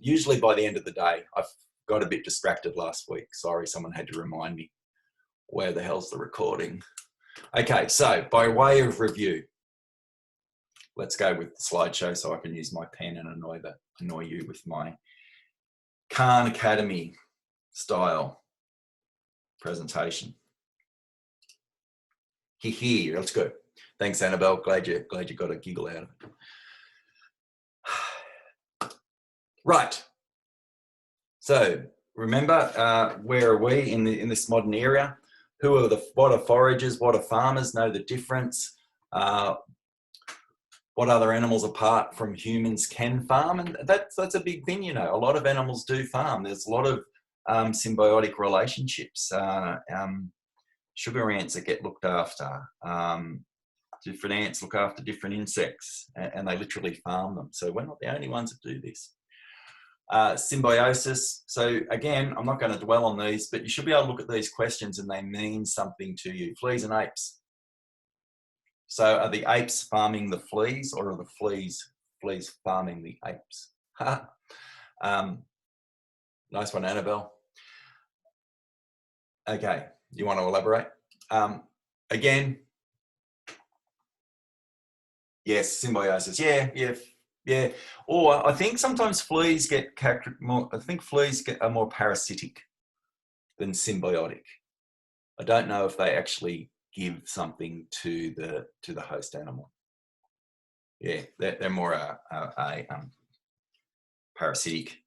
usually by the end of the day. I've got a bit distracted last week. Sorry, someone had to remind me. Where the hell's the recording? Okay, so by way of review, let's go with the slideshow so I can use my pen and annoy you with my Khan Academy style presentation. Let's go. Thanks, Annabelle. Glad you got a giggle out of it. Right. So remember, where are we in this modern era? What are foragers? What are farmers? Know the difference. What other animals apart from humans can farm? And that's a big thing, you know. A lot of animals do farm. There's a lot of symbiotic relationships. Sugar ants that get looked after. Different ants look after different insects, and they literally farm them. So we're not the only ones that do this. Symbiosis. So again, I'm not going to dwell on these, but you should be able to look at these questions and they mean something to you. Fleas and apes. So are the apes farming the fleas, or are the fleas farming the apes? Nice one, Annabelle. Okay, you want to elaborate? Again, yes, symbiosis. Yeah. Or I think sometimes fleas are more parasitic than symbiotic. I don't know if they actually give something to the host animal. Yeah, they're more a parasitic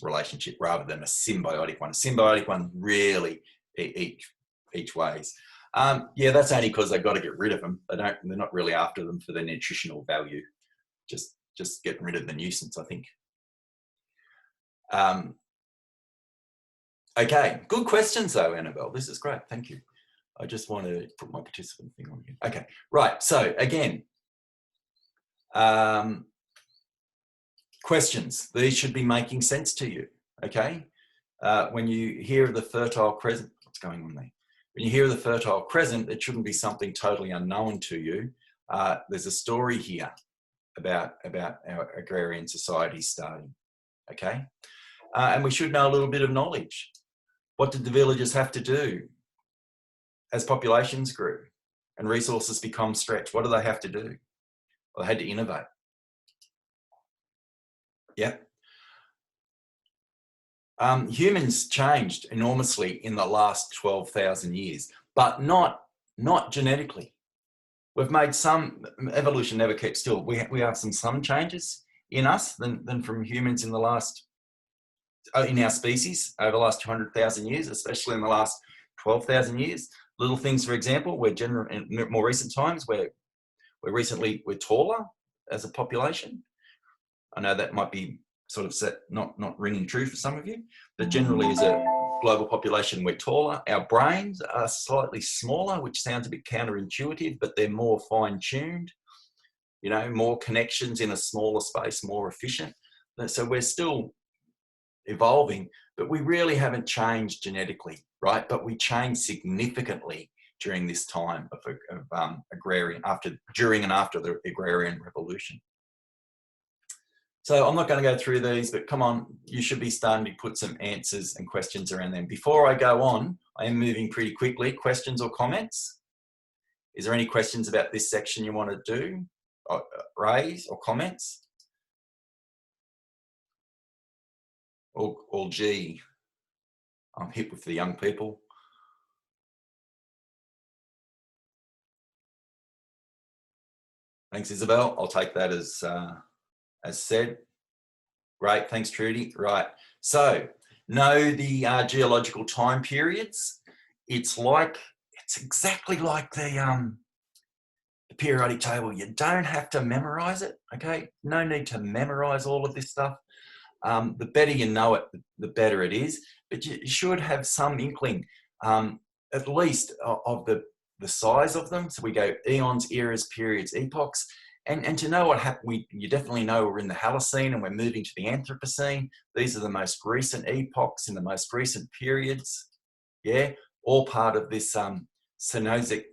relationship rather than a symbiotic one. A symbiotic one really each ways. Yeah, that's only because they've got to get rid of them. They're not really after them for their nutritional value. Just getting rid of the nuisance, I think. Okay, good questions though, Annabelle. This is great. Thank you. I just want to put my participant thing on here. Okay, right. So again, questions. These should be making sense to you. Okay. When you hear of the Fertile Crescent, what's going on there? When you hear of the Fertile Crescent, it shouldn't be something totally unknown to you. There's a story here about our agrarian society starting. Okay. And we should know a little bit of knowledge. What did the villagers have to do as populations grew and resources become stretched? What do they have to do? Well, they had to innovate. Yeah. Humans changed enormously in the last 12,000 years, but not genetically. We've made some, evolution never kept still. We have some changes in us than from humans in the last, in our species over the last 200,000 years, especially in the last 12,000 years. Little things, for example, in more recent times, we're taller as a population. I know that might be sort of not ringing true for some of you, but generally as a global population, we're taller. Our brains are slightly smaller, which sounds a bit counterintuitive, but they're more fine-tuned, you know, more connections in a smaller space, more efficient. So we're still evolving, but we really haven't changed genetically, right? But we changed significantly during this time of during and after the agrarian revolution. So I'm not going to go through these, but come on, you should be starting to put some answers and questions around them. Before I go on, I am moving pretty quickly. Questions or comments? Is there any questions about this section you want to do, or raise, or comments? Or gee, I'm hip with the young people. Thanks, Isabel. I'll take that as said. Great, thanks, Trudy. Right, so know the geological time periods. It's exactly like the periodic table. You don't have to memorize it, okay? No need to memorize all of this stuff. The better you know it, the better it is, but you should have some inkling, at least of the size of them. So we go eons, eras, periods, epochs, and to know what happened, you definitely know we're in the Holocene and we're moving to the Anthropocene. These are the most recent epochs in the most recent periods, yeah, all part of this Cenozoic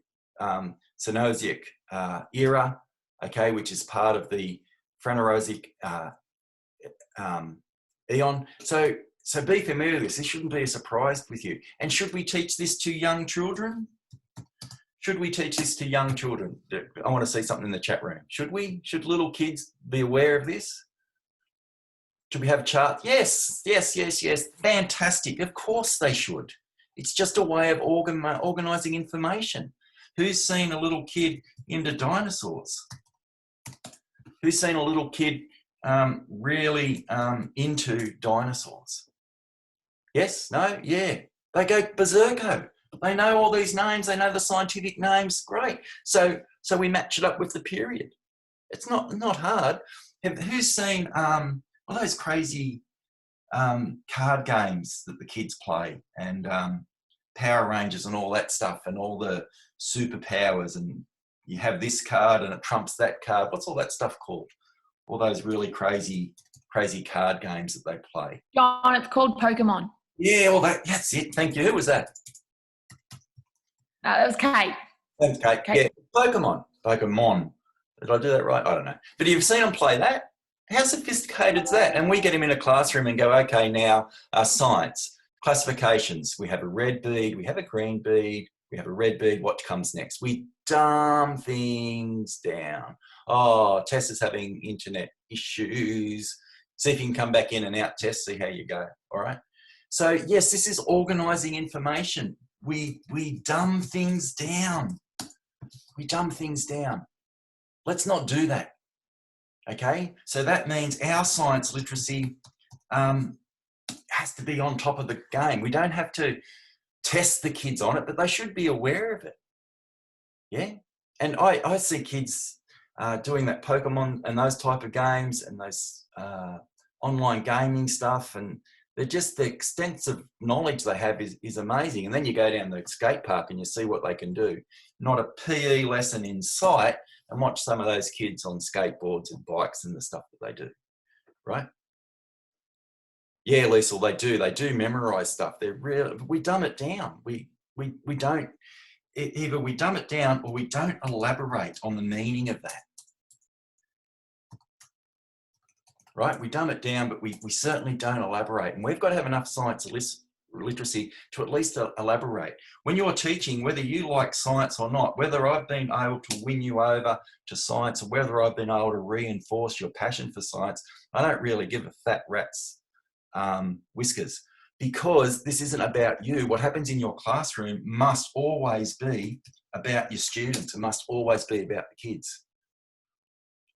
era, okay, which is part of the Phanerozoic Eon. So be familiar with this. This shouldn't be a surprise with you. And should we teach this to young children? Should we teach this to young children? I want to see something in the chat room. Should we? Should little kids be aware of this? Should we have charts? Yes, yes, yes, yes. Fantastic. Of course they should. It's just a way of organising information. Who's seen a little kid into dinosaurs? Who's seen a little kid really into dinosaurs? Yes? No? Yeah. They go berserko. They know all these names. They know the scientific names. Great. So we match it up with the period. It's not hard. Who's seen all those crazy card games that the kids play, and Power Rangers and all that stuff, and all the superpowers, and you have this card and it trumps that card. What's all that stuff called? All those really crazy card games that they play. John, it's called Pokemon. Yeah, well, that's it. Thank you. Who was that? That was Kate. Thanks, Kate. Yeah, Pokemon. Did I do that right? I don't know. But you've seen them play that? How sophisticated is that? And we get him in a classroom and go, okay, now science, classifications. We have a red bead, we have a green bead, we have a red bead. What comes next? We dumb things down. Oh, Tess is having internet issues. See if you can come back in and out, Tess, see how you go. All right. So yes, this is organising information. We dumb things down. We dumb things down. Let's not do that. Okay, so that means our science literacy has to be on top of the game. We don't have to test the kids on it, but they should be aware of it. Yeah, and I see kids doing that Pokemon and those type of games and those online gaming stuff, and they're just, the extensive knowledge they have is amazing. And then you go down the skate park and you see what they can do. Not a PE lesson in sight, and watch some of those kids on skateboards and bikes and the stuff that they do, right? Yeah, Liesl, they do memorize stuff. They're real. We dumb it down. We don't, either we dumb it down or we don't elaborate on the meaning of that. Right? We dumb it down, but we certainly don't elaborate. And we've got to have enough science literacy to at least elaborate. When you're teaching, whether you like science or not, whether I've been able to win you over to science, or whether I've been able to reinforce your passion for science, I don't really give a fat rat's whiskers, because this isn't about you. What happens in your classroom must always be about your students. It must always be about the kids.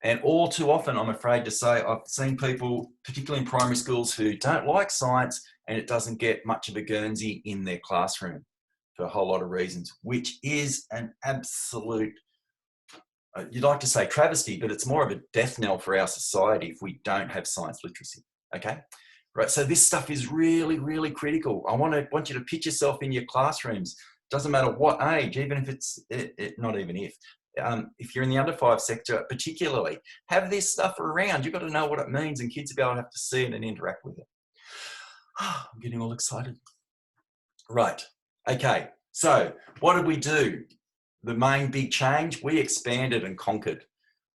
And all too often, I'm afraid to say, I've seen people, particularly in primary schools, who don't like science, and it doesn't get much of a Guernsey in their classroom for a whole lot of reasons, which is an absolute, you'd like to say travesty, but it's more of a death knell for our society if we don't have science literacy, okay? Right, so this stuff is really, really critical. I want you to pitch yourself in your classrooms. Doesn't matter what age, even if it's, not even if you're in the under 5 sector particularly, have this stuff around. You've got to know what it means, and kids will be able to have to see it and interact with it. I'm getting all excited. Right, okay, so what did we do? The main big change, we expanded and conquered.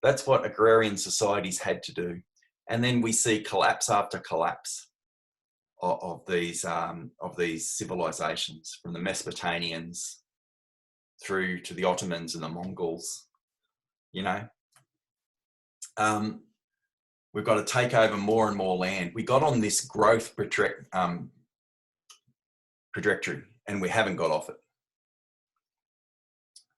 That's what agrarian societies had to do. And then we see collapse after collapse of these civilizations, from the Mesopotamians through to the Ottomans and the Mongols. You know, we've got to take over more and more land. We got on this growth trajectory, and we haven't got off it.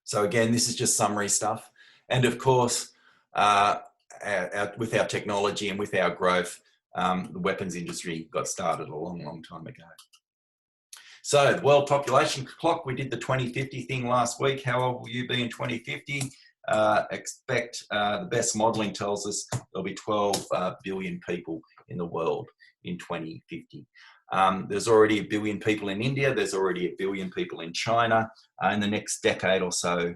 So again, this is just summary stuff. And of course, with our technology and with our growth, the weapons industry got started a long, long time ago. So the World Population Clock, we did the 2050 thing last week. How old will you be in 2050? Expect, the best modelling tells us there'll be 12 billion people in the world in 2050. There's already 1 billion people in India. There's already 1 billion people in China. In the next decade or so,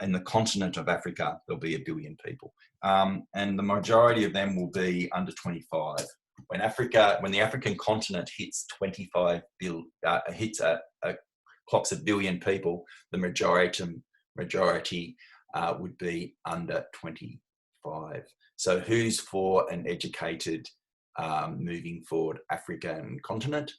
in the continent of Africa, there'll be 1 billion people. And the majority of them will be under 25. When the African continent hits 25 billion, clocks 1 billion people, the majority would be under 25. So who's for an educated moving forward African continent?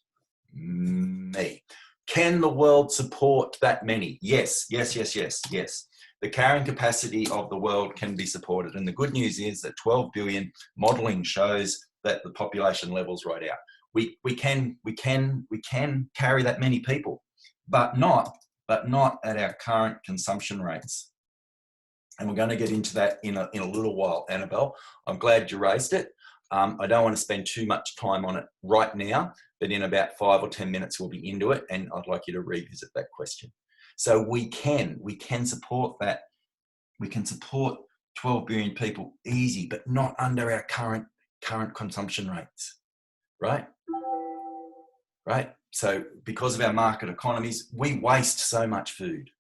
Me. Can the world support that many? Yes, yes, yes, yes, yes. The carrying capacity of the world can be supported. And the good news is that 12 billion modelling shows that the population level's right out. We can carry that many people, but not at our current consumption rates. And we're going to get into that in a little while, Annabelle. I'm glad you raised it. I don't want to spend too much time on it right now, but in about 5 or 10 minutes, we'll be into it. And I'd like you to revisit that question. So we can support that. We can support 12 billion people easy, but not under our current consumption rates, right? Right? So because of our market economies, we waste so much food.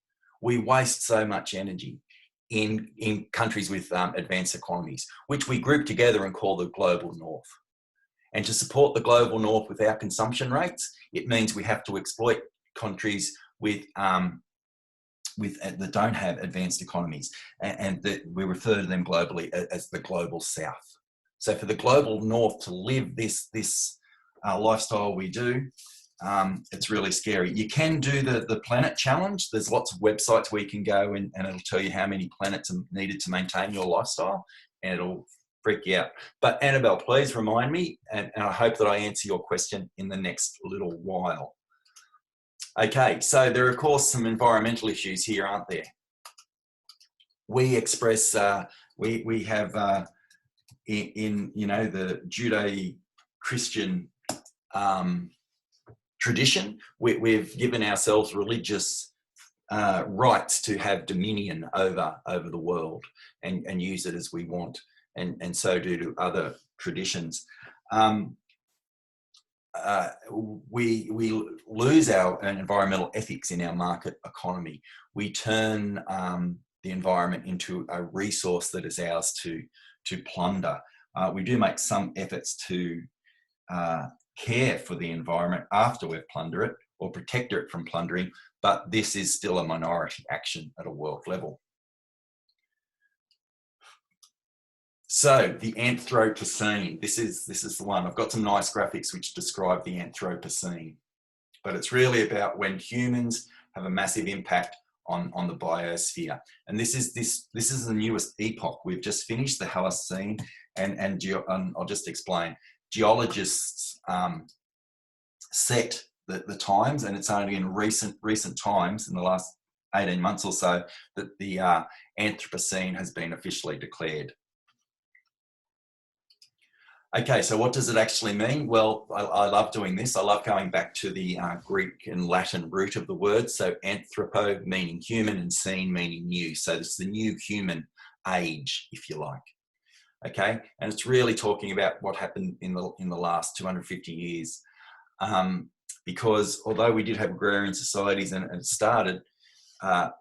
We waste so much energy in countries with advanced economies, which we group together and call the global north. And to support the global north with our consumption rates, it means we have to exploit countries that don't have advanced economies, and that we refer to them globally as the global south. So for the global north to live this lifestyle we do, it's really scary. You can do the planet challenge. There's lots of websites where you can go and it'll tell you how many planets are needed to maintain your lifestyle, and it'll freak you out. But Annabelle, please remind me, and I hope that I answer your question in the next little while. Okay, so there are of course some environmental issues here, aren't there? We express, we have in the Judeo-Christian tradition, we've given ourselves religious rights to have dominion over the world and use it as we want, and so do other traditions. We lose our environmental ethics in our market economy. We turn the environment into a resource that is ours to plunder. We do make some efforts to care for the environment after we've plundered it or protect it from plundering, but this is still a minority action at a world level. So the Anthropocene, this is the one. I've got some nice graphics which describe the Anthropocene, but it's really about when humans have a massive impact on the biosphere. And this is the newest epoch. We've just finished the Holocene, and I'll just explain. Geologists set the times, and it's only in recent times, in the last 18 months or so, that the Anthropocene has been officially declared. Okay, so what does it actually mean? Well, I love doing this. I love going back to the Greek and Latin root of the word. So anthropo meaning human and scene meaning new. So it's the new human age, if you like. Okay, and it's really talking about what happened in the last 250 years. Because although we did have agrarian societies and it started,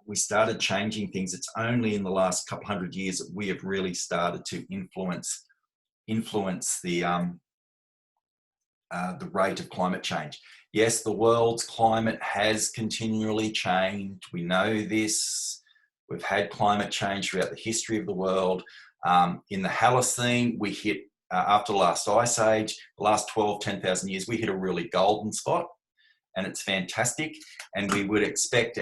we started changing things. It's only in the last couple hundred years that we have really started to influence the rate of climate change. Yes, the world's climate has continually changed. We know this. We've had climate change throughout the history of the world. In the Holocene, we hit, after the last ice age, the last 10,000 years, we hit a really golden spot, and it's fantastic. And we would expect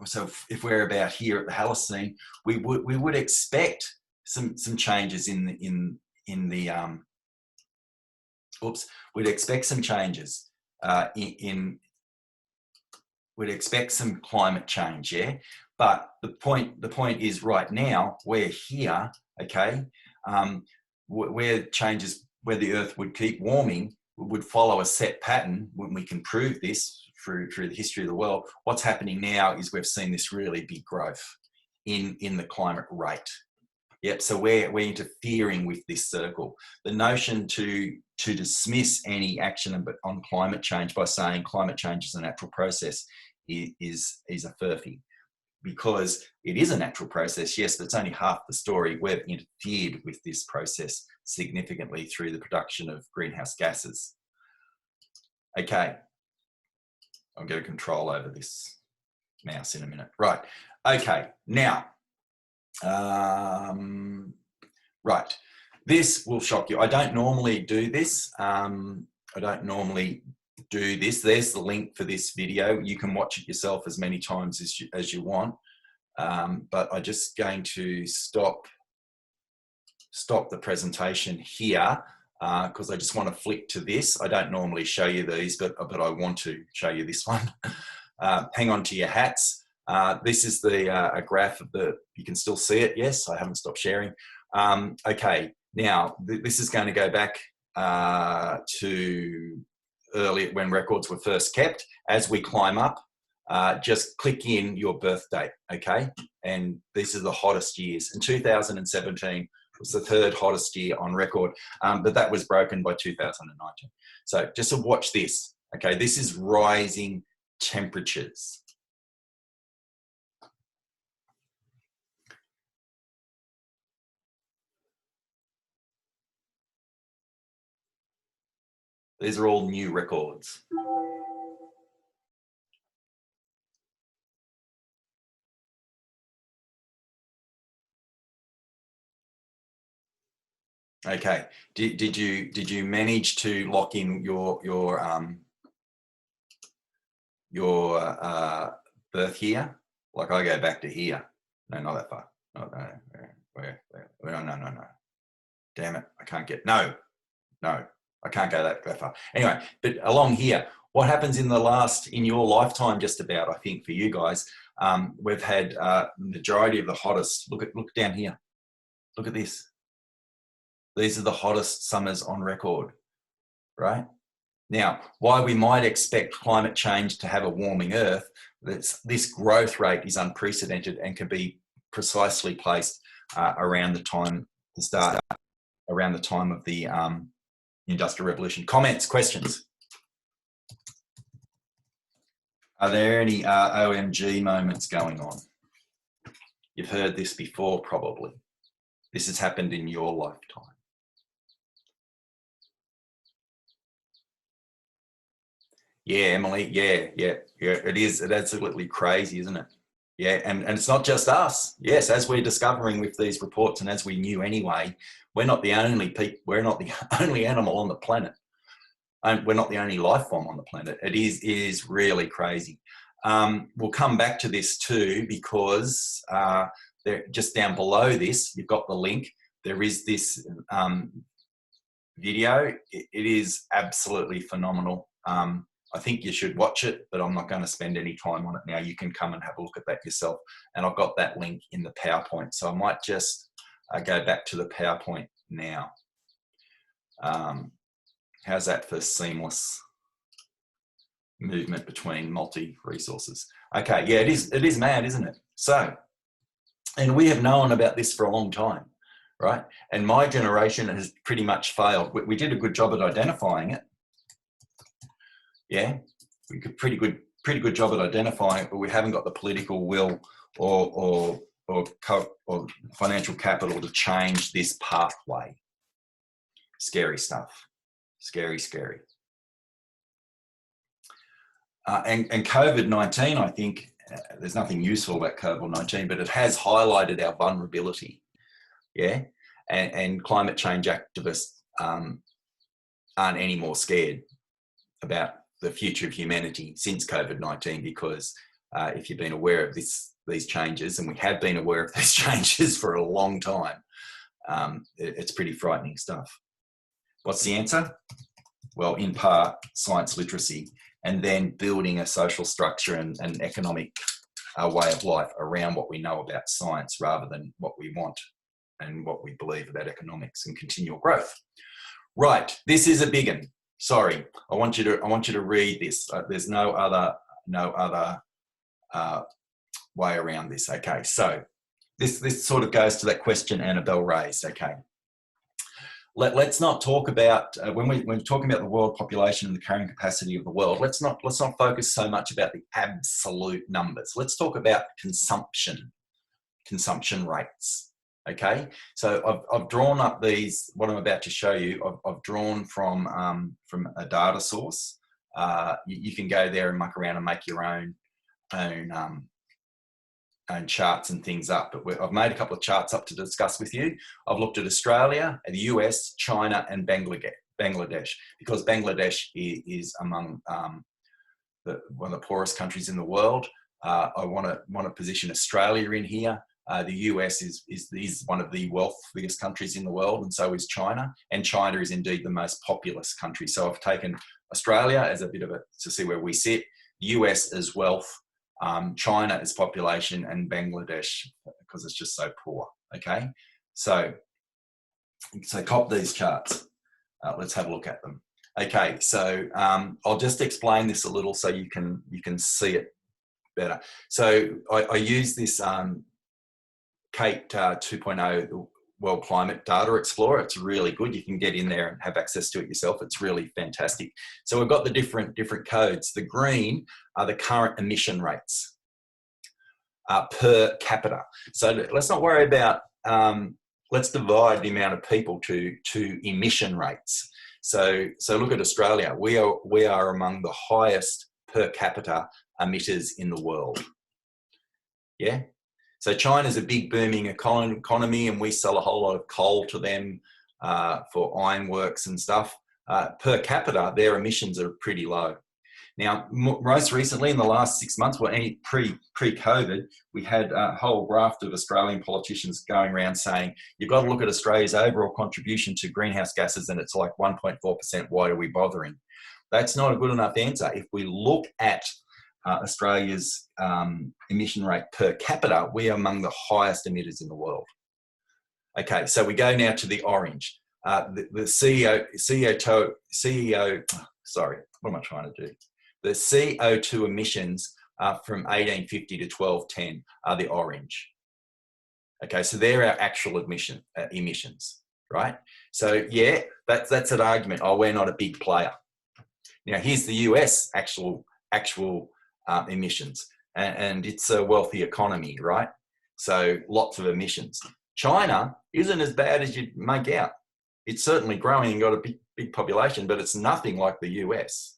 so if we're about here at the Holocene, we would expect some changes we'd expect some changes we'd expect some climate change, yeah. But the point is, right now we're here, okay, where the Earth would keep warming would follow a set pattern. When we can prove this through the history of the world, what's happening now is we've seen this really big growth in the climate rate. Yep, so we're interfering with this circle. The notion to dismiss any action on climate change by saying climate change is a natural process is a furphy, because it is a natural process, yes, but it's only half the story. We've interfered with this process significantly through the production of greenhouse gases. Okay, I'll get a control over this mouse in a minute. Right, okay, now, right. This will shock you. I don't normally do this. There's the link for this video. You can watch it yourself as many times as you want. But I'm just going to stop the presentation here because I just want to flick to this. I don't normally show you these, but I want to show you this one. Hang on to your hats. This is a graph of you can still see it. Yes, I haven't stopped sharing. Okay, now this is going to go back to earlier when records were first kept. As we climb up, just click in your birth date, okay? And these are the hottest years. In 2017 was the third hottest year on record, but that was broken by 2019. So just to watch this, okay? This is rising temperatures. These are all new records. Okay. Did you manage to lock in your birth year? Like I go back to here. No, not that far. No. Damn it! I can't get no. I can't go that far. Anyway, but along here, what happens in your lifetime? Just about, I think, for you guys, we've had majority of the hottest. Look down here. Look at this. These are the hottest summers on record, right? Now, why we might expect climate change to have a warming Earth, this growth rate is unprecedented and can be precisely placed around the time of the Industrial Revolution. Comments, questions? Are there any OMG moments going on? You've heard this before, probably. This has happened in your lifetime. Yeah, Emily. Yeah. It is. It's absolutely crazy, isn't it? Yeah, and it's not just us. Yes, as we're discovering with these reports, and as we knew anyway, we're not the only people. We're not the only animal on the planet, and we're not the only life form on the planet. It is really crazy. We'll come back to this too because just down below this, you've got the link. There is this video. It is absolutely phenomenal. I think you should watch it, but I'm not going to spend any time on it now. You can come and have a look at that yourself. And I've got that link in the PowerPoint. So I might just go back to the PowerPoint now. How's that for seamless movement between multi-resources? Okay, yeah, it is mad, isn't it? So, and we have known about this for a long time, right? And my generation has pretty much failed. We did a good job at identifying it. Yeah, we did pretty good job at identifying it, but we haven't got the political will or financial capital to change this pathway. Scary stuff. Scary. And COVID-19, I think, there's nothing useful about COVID-19, but it has highlighted our vulnerability. Yeah, and climate change activists aren't any more scared about the future of humanity since COVID-19, because if you've been aware of these changes, and we have been aware of these changes for a long time, it's pretty frightening stuff. What's the answer? Well, in part, science literacy, and then building a social structure and economic way of life around what we know about science rather than what we want and what we believe about economics and continual growth. Right, this is a big one. Sorry, I want you to read this. There's no other way around this. Okay, so this sort of goes to that question Annabelle raised. Okay, let's not talk about when we're talking about the world population and the carrying capacity of the world. Let's not focus so much about the absolute numbers. Let's talk about consumption rates. Okay, so I've drawn up these, what I'm about to show you, I've drawn from a data source. You can go there and muck around and make your own and charts and things up, but I've made a couple of charts up to discuss with you. I've looked at Australia, the US, China, and Bangladesh, because Bangladesh is among one of the poorest countries in the world. I want to position Australia in here. The US is one of the wealthiest countries in the world, and so is China. And China is indeed the most populous country. So I've taken Australia as a bit of to see where we sit. US as wealth, China as population, and Bangladesh because it's just so poor. Okay, so cop these charts. Let's have a look at them. Okay, so I'll just explain this a little so you can see it better. So I use this Kate 2.0 the World Climate Data Explorer. It's really good. You can get in there and have access to it yourself. It's really fantastic. So we've got the different codes. The green are the current emission rates per capita. So let's not worry about, let's divide the amount of people to emission rates. So look at Australia. We are among the highest per capita emitters in the world. Yeah. So China's a big booming economy, and we sell a whole lot of coal to them for ironworks and stuff. Per capita, their emissions are pretty low. Now, most recently, in the last 6 months, well, pre-COVID, we had a whole raft of Australian politicians going around saying, you've got to look at Australia's overall contribution to greenhouse gases, and it's like 1.4%. Why are we bothering? That's not a good enough answer. If we look at Australia's emission rate per capita, we are among the highest emitters in the world. Okay, so we go now to the orange. The CO2 emissions from 1850 to 1210 are the orange. Okay, so they're our actual emissions, right? So yeah, that's an argument. Oh, we're not a big player. Now here's the US actual emissions, and it's a wealthy economy, right? So lots of emissions. China isn't as bad as you'd make out. It's certainly growing and got a big population, but it's nothing like the US.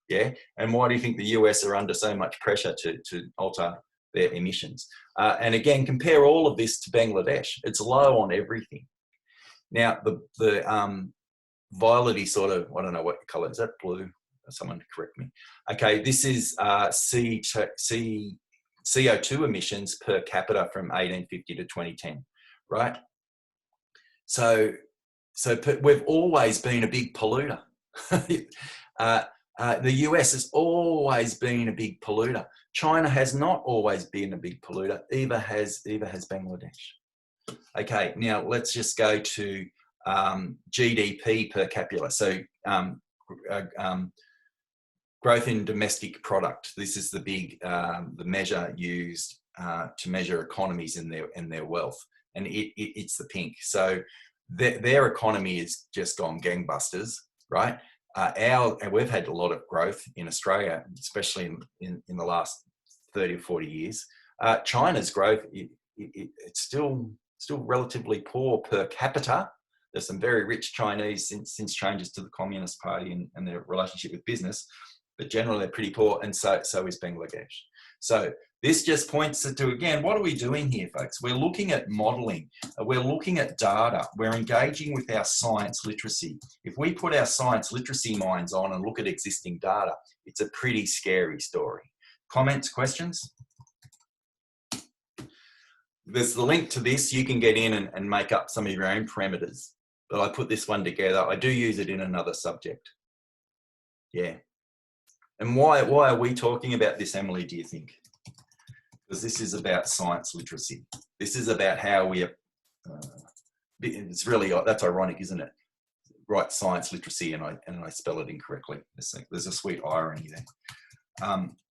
Yeah, and why do you think the US are under so much pressure to alter their emissions? And again, compare all of this to Bangladesh. It's low on everything. Now the violety sort of, I don't know what color is that, blue? Someone correct me. Okay, this is CO2 emissions per capita from 1850 to 2010, right? So we've always been a big polluter. The US has always been a big polluter. China has not always been a big polluter. Either has Bangladesh. Okay, now let's just go to GDP per capita. So growth in domestic product. This is the big the measure used to measure economies and their wealth, and it's the pink. So their economy has just gone gangbusters, right? And we've had a lot of growth in Australia, especially in the last 30 or 40 years. China's growth, it's still relatively poor per capita. There's some very rich Chinese since changes to the Communist Party and their relationship with business, but generally they're pretty poor, and so is Bangladesh. So this just points to, again, what are we doing here, folks? We're looking at modelling. We're looking at data. We're engaging with our science literacy. If we put our science literacy minds on and look at existing data, it's a pretty scary story. Comments, questions? There's the link to this. You can get in and make up some of your own parameters, but I put this one together. I do use it in another subject. Yeah. And why are we talking about this, Emily, do you think? Because this is about science literacy. This is about how we are, it's really, that's ironic, isn't it? Write science literacy and I spell it incorrectly. There's a sweet irony there.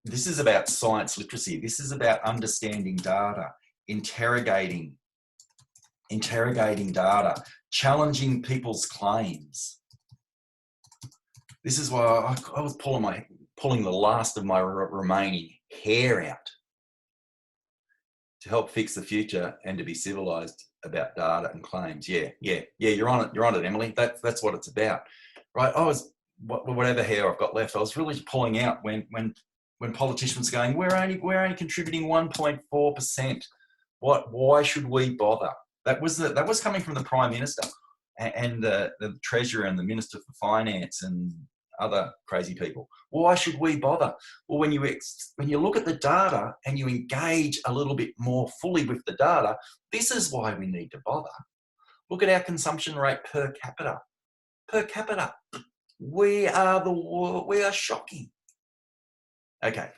This is about science literacy. This is about understanding data, interrogating data, challenging people's claims. This is why I was pulling the last of my remaining hair out to help fix the future and to be civilized about data and claims. Yeah, you're on it, Emily. That's what it's about, right? Whatever hair I've got left, I was really pulling out when when politicians are going, we're only contributing 1.4%. Why should we bother? That was coming from the Prime Minister and the Treasurer and the Minister for Finance and other crazy people. Why should we bother? Well, when you look at the data and you engage a little bit more fully with the data, this is why we need to bother. Look at our consumption rate per capita. Per capita, we are shocking. Okay,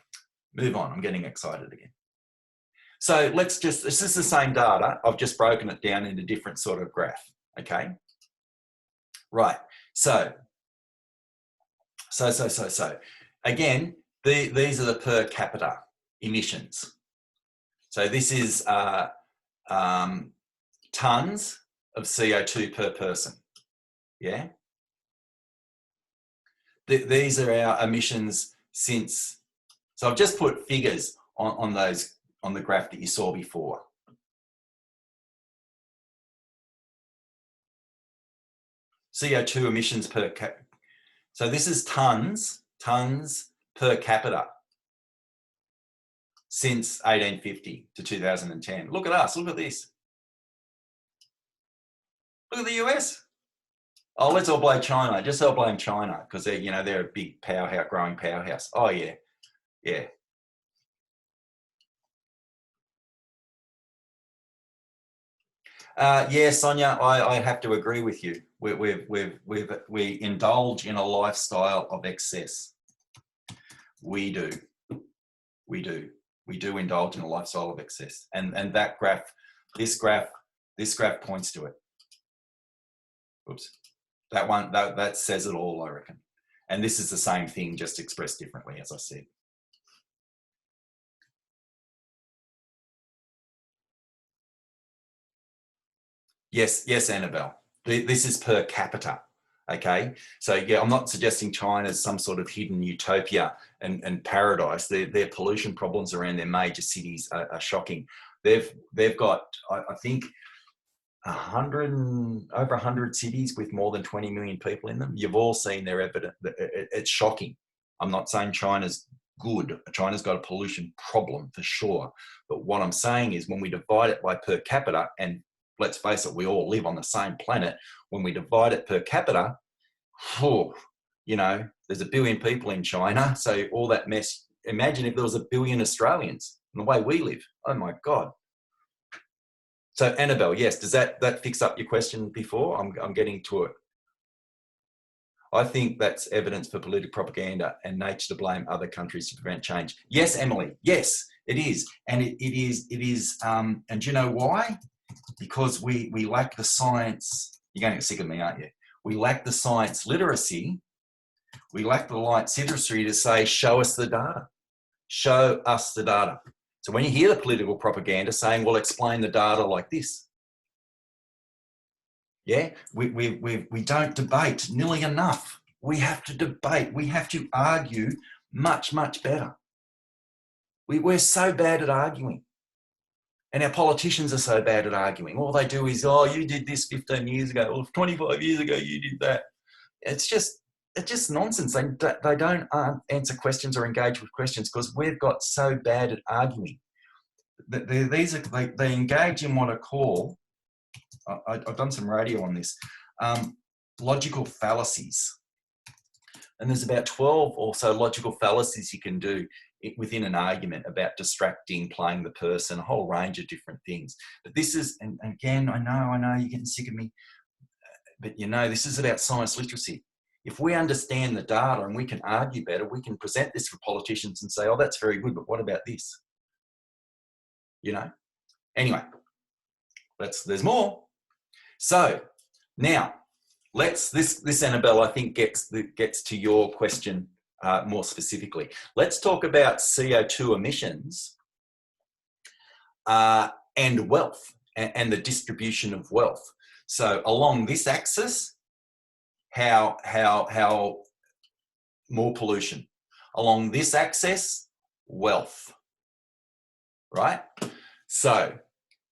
move on. I'm getting excited again. So this is the same data. I've just broken it down into different sort of graph. Okay, right. So again, these are the per capita emissions. So this is tons of CO2 per person. Yeah. These are our emissions since. So I've just put figures on the graph that you saw before. CO2 emissions per cap. So this is tons per capita since 1850 to 2010. Look at us, look at this. Look at the US. Oh, let's all blame China. Just all blame China because they're a big powerhouse, growing powerhouse. Oh yeah, yeah. Yeah, Sonia, I have to agree with you. We indulge in a lifestyle of excess. We do indulge in a lifestyle of excess, and that graph, this graph points to it. Oops, that says it all, I reckon. And this is the same thing, just expressed differently, as I said. Yes, Annabelle. This is per capita. Okay, so yeah, I'm not suggesting China's some sort of hidden utopia and paradise. Their pollution problems around their major cities are shocking. They've got, I think, over 100 cities with more than 20 million people in them. You've all seen their evidence. It's shocking. I'm not saying China's good. China's got a pollution problem for sure. But what I'm saying is when we divide it by per capita, and let's face it, we all live on the same planet. When we divide it per capita, there's 1 billion people in China. So all that mess, imagine if there was 1 billion Australians and the way we live. Oh my God. So Annabelle, yes, does that fix up your question before? I'm getting to it. I think that's evidence for political propaganda and nature to blame other countries to prevent change. Yes, Emily, yes, it is. And it is, and do you know why? Because we lack the science. You're going to get sick of me, aren't you? We lack the science literacy. We lack the science literacy to say, show us the data. Show us the data. So when you hear the political propaganda saying, well, explain the data like this. Yeah, we don't debate nearly enough. We have to debate. We have to argue much, much better. We're so bad at arguing. And our politicians are so bad at arguing. All they do is, oh, you did this 15 years ago, or 25 years ago, you did that. It's just nonsense. They don't answer questions or engage with questions because we've got so bad at arguing. They engage in what I call, I've done some radio on this, logical fallacies. And there's about 12 or so logical fallacies you can do within an argument about distracting, playing the person, a whole range of different things. But this is, and again, I know you're getting sick of me, but this is about science literacy. If we understand the data and we can argue better, we can present this for politicians and say, oh, that's very good, but what about this? Anyway, there's more. So now this Annabelle, I think gets to your question more specifically. Let's talk about CO2 emissions and wealth and the distribution of wealth. So along this axis, how more pollution. Along this axis, wealth. Right? So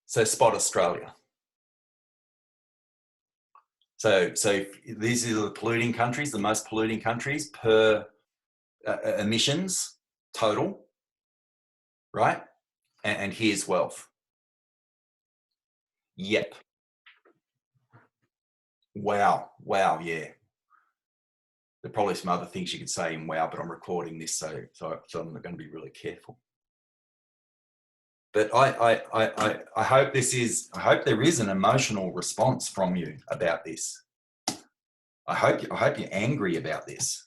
spot Australia. So these are the polluting countries, the most polluting countries per emissions. total, right? And here's wealth. Yep. Wow. Wow. Yeah. There are probably some other things you could say in wow, but I'm recording this, so I'm going to be really careful. But I hope I hope there is an emotional response from you about this. I hope you're angry about this.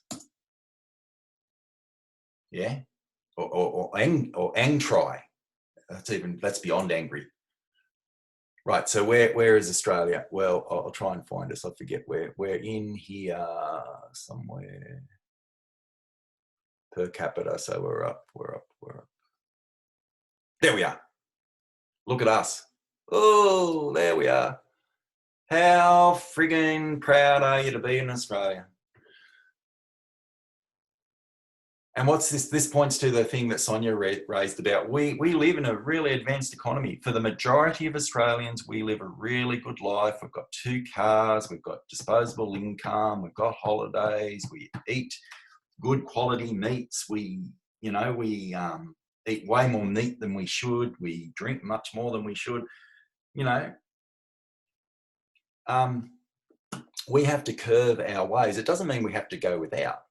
Yeah, or angry. That's beyond angry. Right. So where is Australia? Well, I'll try and find us. I forget where we're in here somewhere. Per capita. So we're up. There we are. Look at us. Oh, there we are. How frigging proud are you to be in Australia? And what's this? This points to the thing that Sonia raised about we live in a really advanced economy. For the majority of Australians, we live a really good life. We've got 2 cars, we've got disposable income, we've got holidays, we eat good quality meats. We eat way more meat than we should. We drink much more than we should. We have to curb our ways. It doesn't mean we have to go without.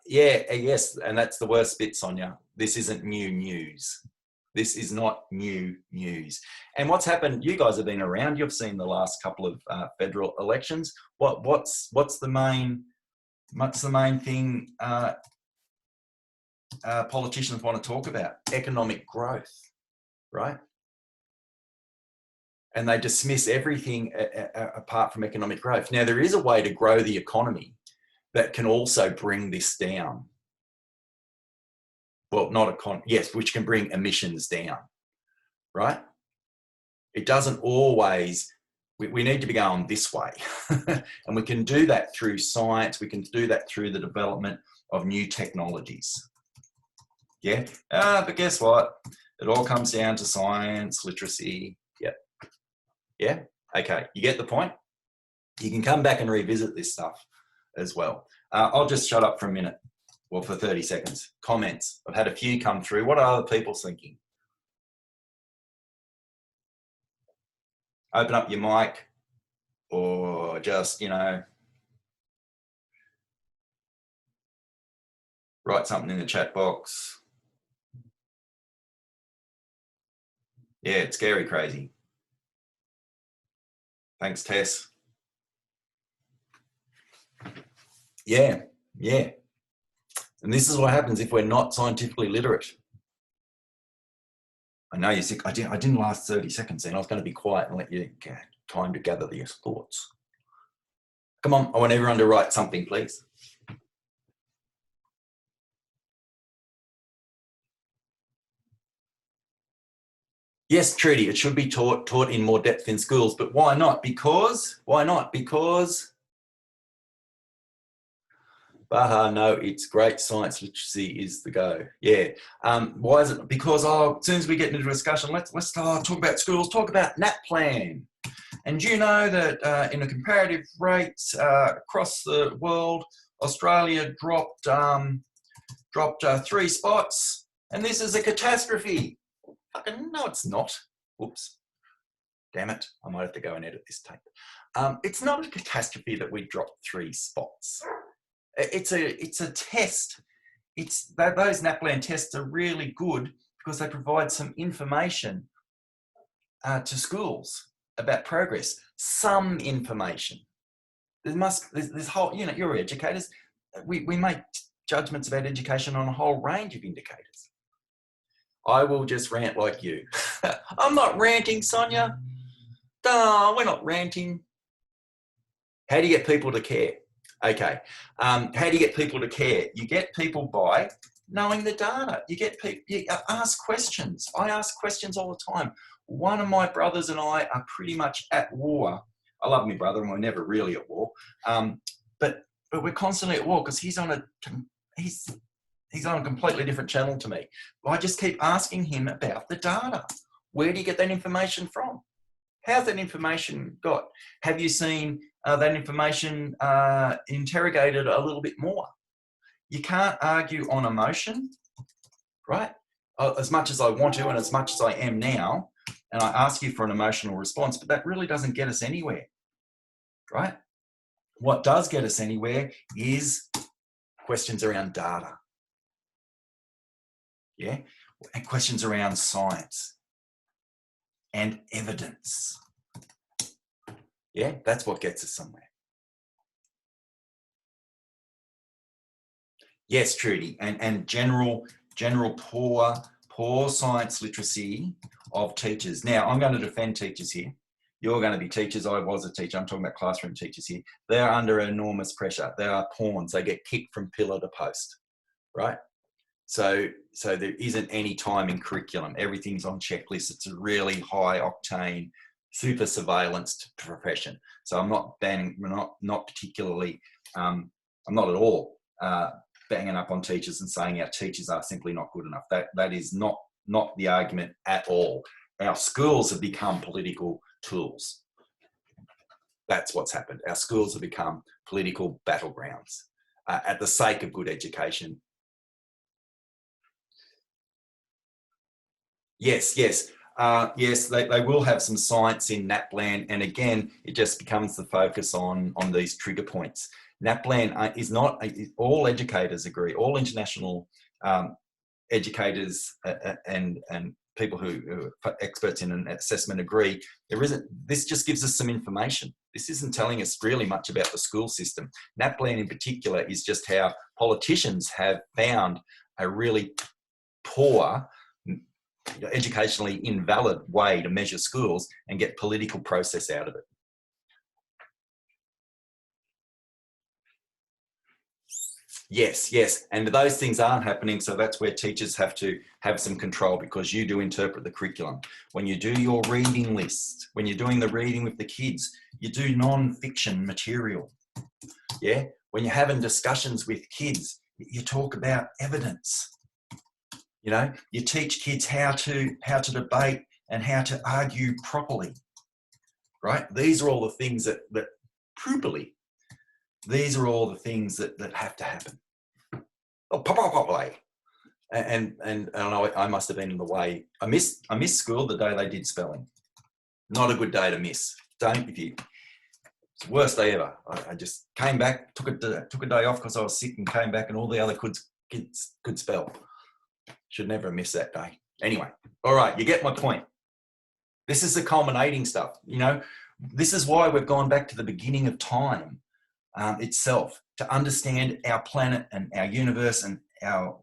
Yes, and that's the worst bit, Sonia. This isn't new news. This is not new news. And what's happened? You guys have been around. You've seen the last couple of federal elections. What's the main thing politicians want to talk about? Economic growth, right? And they dismiss everything apart from economic growth. Now, there is a way to grow the economy that can also bring this down. Well, which can bring emissions down, right? It doesn't always, we need to be going this way. And we can do that through science. We can do that through the development of new technologies. Yeah, but guess what? It all comes down to science, literacy. Yeah, okay, you get the point? You can come back and revisit this stuff as well. I'll just shut up for a minute, well, for 30 seconds. Comments. I've had a few come through. What are other people thinking? Open up your mic or just, write something in the chat box. Yeah, it's scary crazy. Thanks, Tess. Yeah. And this is what happens if we're not scientifically literate. I know you're sick. I didn't last 30 seconds then. I was going to be quiet and let you get time to gather your thoughts. Come on, I want everyone to write something, please. Yes, Trudy, it should be taught in more depth in schools, but why not? Why not? Because Baha, no, it's great. Science literacy is the go. Yeah. Why is it? Because as soon as we get into a discussion, let's talk about schools, talk about NAPLAN. And you know that in a comparative rate across the world, Australia dropped 3 spots, and this is a catastrophe. Fucking no, it's not. Whoops. Damn it. I might have to go and edit this tape. It's not a catastrophe that we dropped 3 spots. It's a test. Those NAPLAN tests are really good because they provide some information to schools about progress. Some information. There's whole, you're educators. We make judgments about education on a whole range of indicators. I will just rant like you. I'm not ranting, Sonia. No, we're not ranting. How do you get people to care? Okay. How do you get people to care? You get people by knowing the data. You ask questions. I ask questions all the time. One of my brothers and I are pretty much at war. I love my brother and we're never really at war. But we're constantly at war because he's on a completely different channel to me. I just keep asking him about the data. Where do you get that information from? How's that information got? Have you seen that information interrogated a little bit more? You can't argue on emotion, right? As much as I want to and as much as I am now, and I ask you for an emotional response, but that really doesn't get us anywhere, right? What does get us anywhere is questions around data, yeah? And questions around science and evidence. Yeah, that's what gets us somewhere. Yes, Trudy, and general poor science literacy of teachers. Now, I'm going to defend teachers here. You're going to be teachers. I was a teacher. I'm talking about classroom teachers here. They're under enormous pressure. They are pawns. They get kicked from pillar to post, right? So there isn't any time in curriculum. Everything's on checklists. It's a really high octane, super surveillance profession. So I'm not banning, not particularly, I'm not at all banging up on teachers and saying our teachers are simply not good enough. That is not the argument at all. Our schools have become political tools. That's what's happened. Our schools have become political battlegrounds at the sake of good education. Yes, they will have some science in NAPLAN, and again, it just becomes the focus on these trigger points. NAPLAN is not, all educators agree, all international educators and people who are experts in an assessment agree, this just gives us some information. This isn't telling us really much about the school system. NAPLAN in particular is just how politicians have found a really poor, educationally invalid way to measure schools and get political process out of it. Yes, and those things aren't happening, so that's where teachers have to have some control, because you do interpret the curriculum. When you do your reading list, when you're doing the reading with the kids, you do non-fiction material, yeah? When you're having discussions with kids, you talk about evidence. You know, you teach kids how to debate and how to argue properly, right? These are all the things that properly, these are all the things that have to happen. Oh, properly. And I must have been in the way. I missed school the day they did spelling. Not a good day to miss. It's the worst day ever. I just came back, took a day off because I was sick, and came back, and all the other kids could spell. Should never miss that day. Anyway, all right, you get my point. This is the culminating stuff. You know, this is why we've gone back to the beginning of time itself, to understand our planet and our universe and our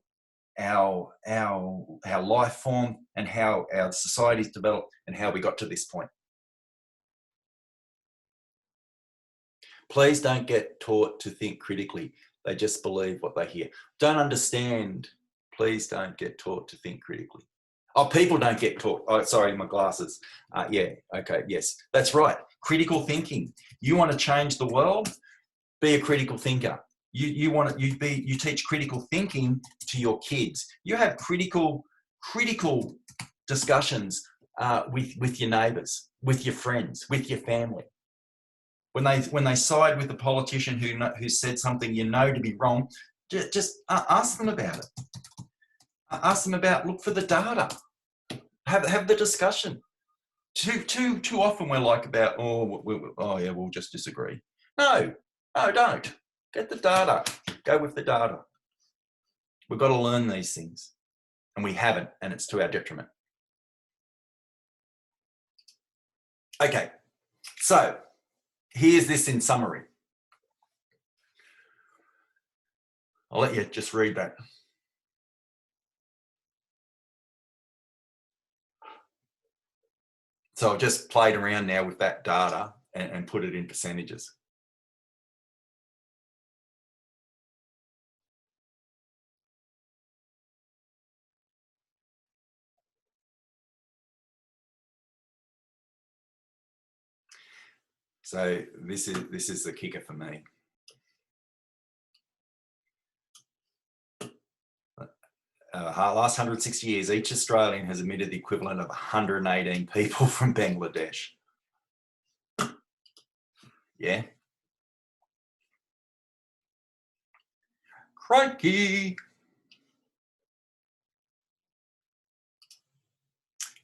life form and how our societies developed and how we got to this point. Please don't get taught to think critically. They just believe what they hear. Don't understand. Please don't get taught to think critically. Oh, people don't get taught. Oh, sorry, my glasses. Yeah, okay, yes, that's right. Critical thinking. You want to change the world? Be a critical thinker. You teach critical thinking to your kids. You have critical discussions with your neighbours, with your friends, with your family. When they side with a politician who said something you know to be wrong, just ask them about it. Ask them about, look for the data. Have the discussion. Too often we're like about, we'll just disagree. No, don't. Get the data. Go with the data. We've got to learn these things, and we haven't, and it's to our detriment. Okay, so here's this in summary. I'll let you just read that. So I've just played around now with that data and put it in percentages. So this is the kicker for me. Last 160 years, each Australian has emitted the equivalent of 118 people from Bangladesh. Yeah. Crikey.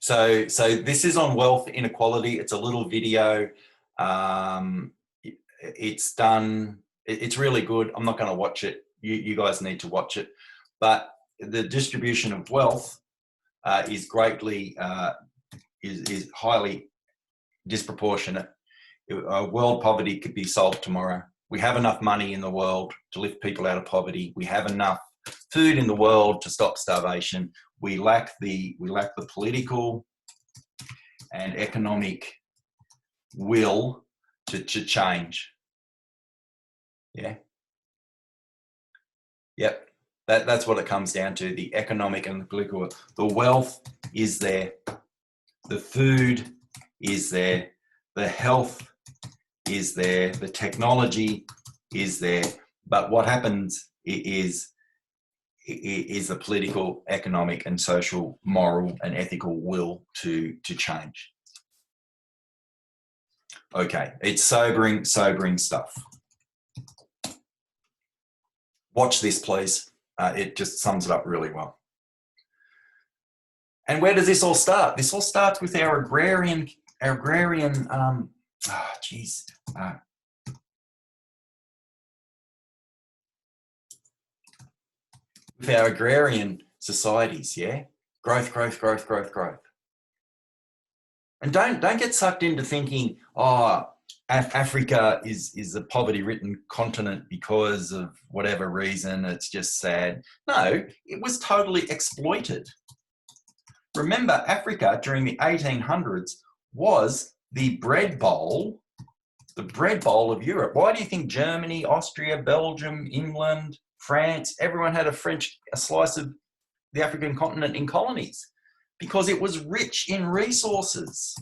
So this is on wealth inequality. It's a little video. It's done. It's really good. I'm not going to watch it. You guys need to watch it. But the distribution of wealth is greatly is highly disproportionate. World poverty could be solved tomorrow. We have enough money in the world to lift people out of poverty. We have enough food in the world to stop starvation. We lack the political and economic will to change. Yeah. Yep. That's what it comes down to, the economic and the political. The wealth is there. The food is there. The health is there. The technology is there. But what happens is the political, economic and social, moral and ethical will to change. Okay, it's sobering stuff. Watch this, please. It just sums it up really well. And where does this all start? This all starts with our agrarian with our agrarian societies, yeah? Growth. And don't get sucked into thinking, oh, Africa is a poverty-ridden continent because of whatever reason, it's just sad. No, it was totally exploited. Remember, Africa during the 1800s was the bread bowl of Europe. Why do you think Germany, Austria, Belgium, England, France, everyone had a slice of the African continent in colonies? Because it was rich in resources.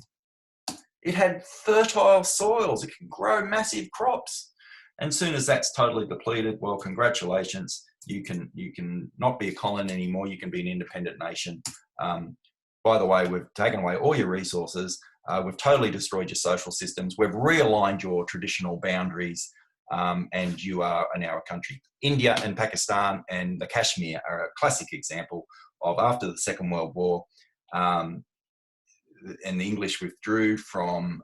It had fertile soils. It could grow massive crops. And as soon as that's totally depleted, well, congratulations. You can not be a colony anymore. You can be an independent nation. By the way, we've taken away all your resources. We've totally destroyed your social systems. We've realigned your traditional boundaries, and you are now a country. India and Pakistan and the Kashmir are a classic example of after the Second World War, and the English withdrew from,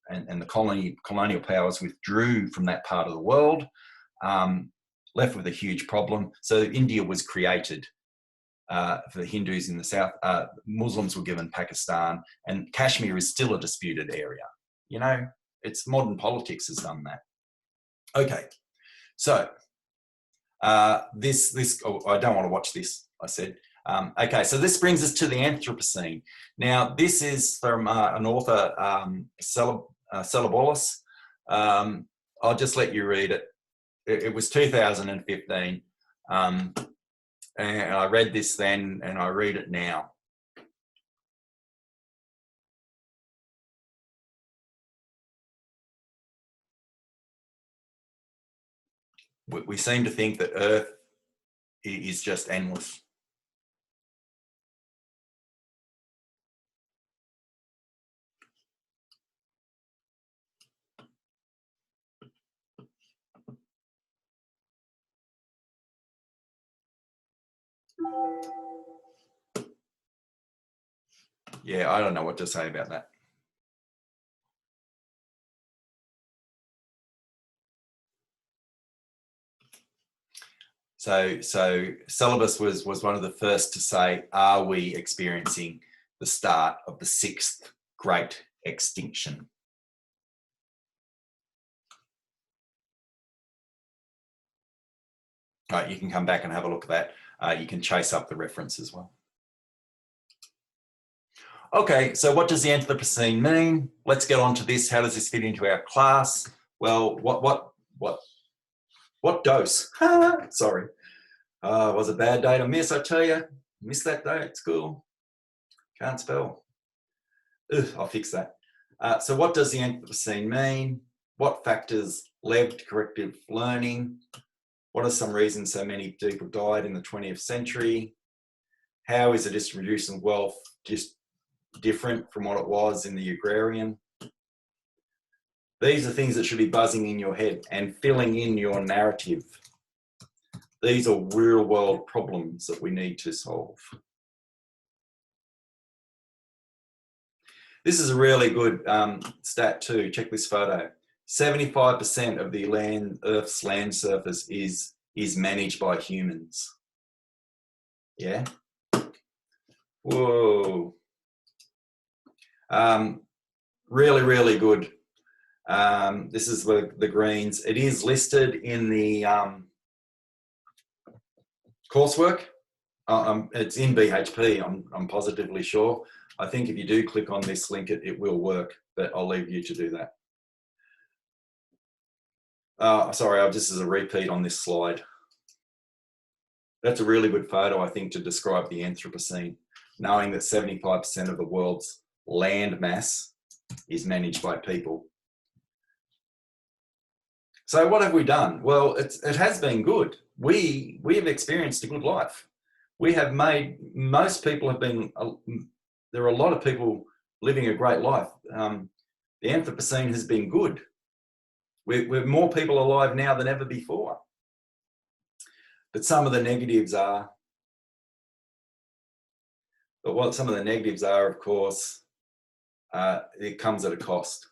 and the colonial powers withdrew from that part of the world, left with a huge problem. So India was created for the Hindus in the south. Muslims were given Pakistan, and Kashmir is still a disputed area. You know, it's modern politics has done that. Okay, so I don't want to watch this, I said. Okay, so this brings us to the Anthropocene. Now, this is from an author, Ceballos. I'll just let you read it. It was 2015. And I read this then, and I read it now. We seem to think that Earth is just endless. Yeah, I don't know what to say about that. So Ceballos was one of the first to say, are we experiencing the start of the sixth great extinction? All right, you can come back and have a look at that. You can chase up the reference as well. Okay, so what does the Anthropocene mean? Let's get on to this. How does this fit into our class? Well, what dose? Sorry. It was a bad day to miss, I tell you. Missed that day at school. Can't spell. Ugh, I'll fix that. So what does the Anthropocene mean? What factors led to corrective learning? What are some reasons so many people died in the 20th century? How is the distribution of wealth just different from what it was in the agrarian? These are things that should be buzzing in your head and filling in your narrative. These are real world problems that we need to solve. This is a really good stat too. Check this photo. 75% of the Earth's land surface is managed by humans. Yeah. Whoa. Really, really good. This is the greens. It is listed in the coursework. It's in BHP, I'm positively sure. I think if you do click on this link, it will work, but I'll leave you to do that. Sorry, this is a repeat on this slide. That's a really good photo, I think, to describe the Anthropocene, knowing that 75% of the world's land mass is managed by people. So what have we done? Well, it has been good. We have experienced a good life. We have made, most people have been, there are a lot of people living a great life. The Anthropocene has been good. We're more people alive now than ever before. But some of the negatives are, of course, it comes at a cost.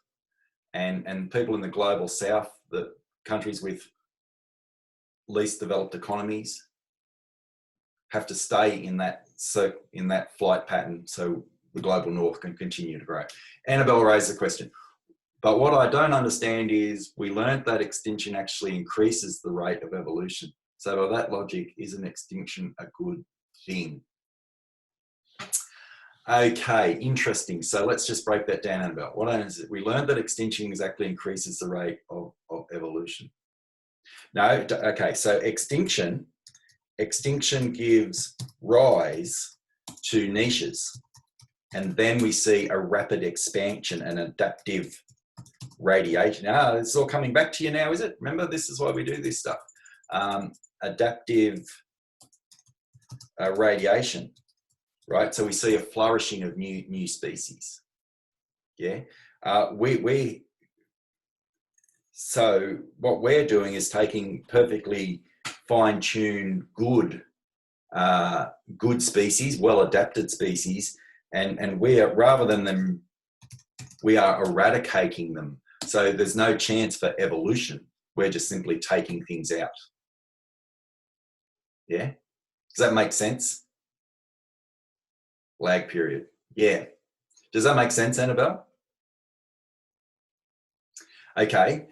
And people in the global south, the countries with least developed economies, have to stay in that flight pattern so the global north can continue to grow. Annabelle raised the question. But what I don't understand is we learned that extinction actually increases the rate of evolution. So by that logic, isn't extinction a good thing? Okay, interesting. So let's just break that down, Annabelle. What is it? We learned that extinction exactly increases the rate of evolution. No, okay, so extinction gives rise to niches. And then we see a rapid expansion and adaptive radiation. It's all coming back to you now, is it? Remember, this is why we do this stuff. Adaptive radiation, right? So we see a flourishing of new species. Yeah. So what we're doing is taking perfectly fine-tuned, good species, well-adapted species, and we are, rather than them, we are eradicating them. So there's no chance for evolution. We're just simply taking things out. Yeah? Does that make sense? Lag period. Yeah. Does that make sense, Annabelle? Okay.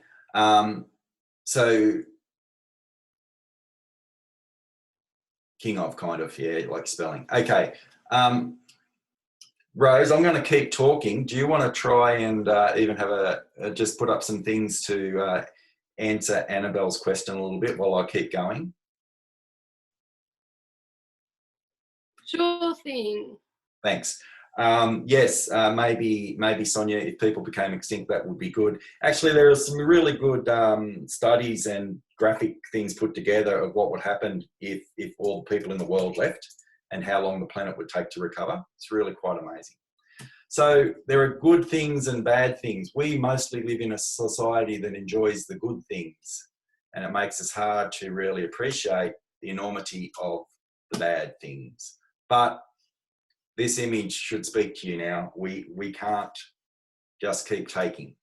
So king of, kind of, yeah, like spelling. Okay. Rose, I'm going to keep talking. Do you want to try and even have just put up some things to answer Annabelle's question a little bit while I keep going? Sure thing. Thanks. Yes, maybe Sonia, if people became extinct, that would be good. Actually, there are some really good studies and graphic things put together of what would happen if all the people in the world left and how long the planet would take to recover. It's really quite amazing. So there are good things and bad things. We mostly live in a society that enjoys the good things, and it makes us hard to really appreciate the enormity of the bad things. But this image should speak to you now. We can't just keep taking.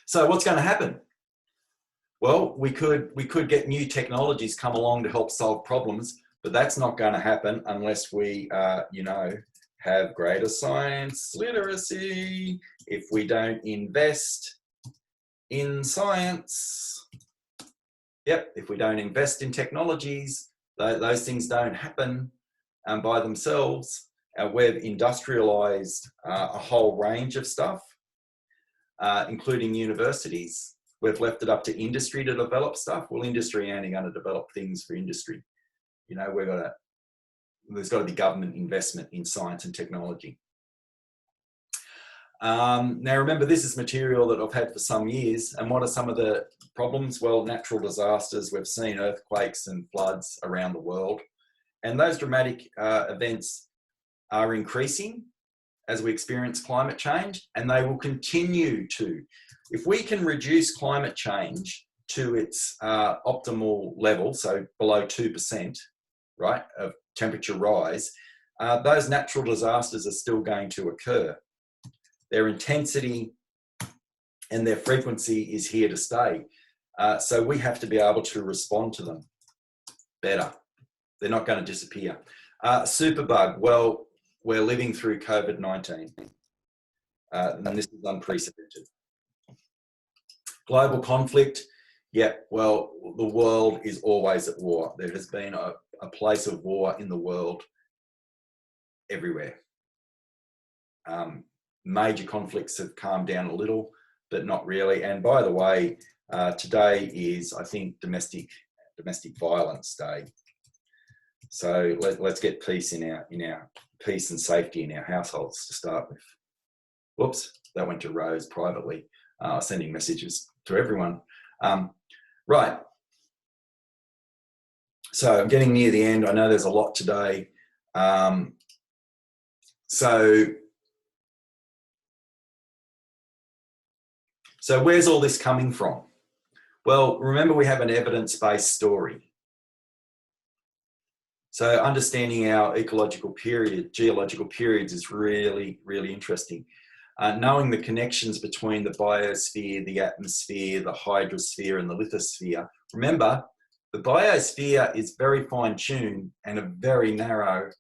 So what's going to happen? Well, we could get new technologies come along to help solve problems, but that's not going to happen unless we, have greater science literacy. If we don't invest in science, if we don't invest in technologies, those things don't happen by themselves. We've industrialized a whole range of stuff, including universities. We've left it up to industry to develop stuff. Well, industry ain't going to develop things for industry. There's got to be government investment in science and technology. Now, remember, this is material that I've had for some years. And what are some of the problems? Well, natural disasters. We've seen earthquakes and floods around the world. And those dramatic events are increasing as we experience climate change, and they will continue to. If we can reduce climate change to its optimal level, so below 2%, right, of temperature rise, those natural disasters are still going to occur. Their intensity and their frequency is here to stay. So we have to be able to respond to them better. They're not going to disappear. Superbug, well, we're living through COVID-19. And this is unprecedented. Global conflict, yeah, well, the world is always at war. There has been a place of war in the world everywhere. Major conflicts have calmed down a little, but not really. And by the way, today is, I think, domestic violence day. So let's get peace in our peace and safety in our households to start with. Whoops, that went to Rose privately, sending messages to everyone. Right. So I'm getting near the end. I know there's a lot today. So where's all this coming from? Well, remember we have an evidence-based story. So understanding our geological periods is really, really interesting. Knowing the connections between the biosphere, the atmosphere, the hydrosphere, and the lithosphere. Remember, the biosphere is very fine-tuned and a very narrow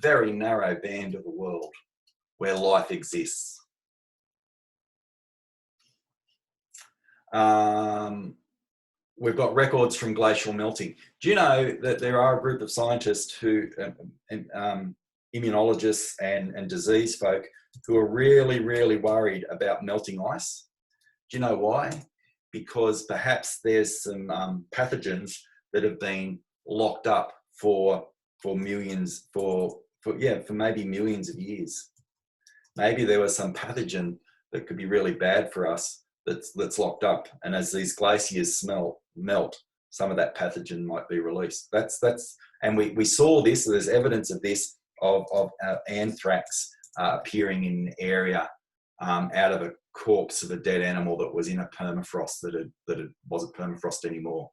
band of the world where life exists. We've got records from glacial melting. Do you know that there are a group of scientists who, immunologists and disease folk, who are really, really worried about melting ice? Do you know why? Because perhaps there's some pathogens that have been locked up for millions, for maybe millions of years. Maybe there was some pathogen that could be really bad for us that's locked up, and as these glaciers melt, some of that pathogen might be released. And we saw this. So there's evidence of this of anthrax appearing in an area out of a corpse of a dead animal that was in a permafrost that wasn't permafrost anymore.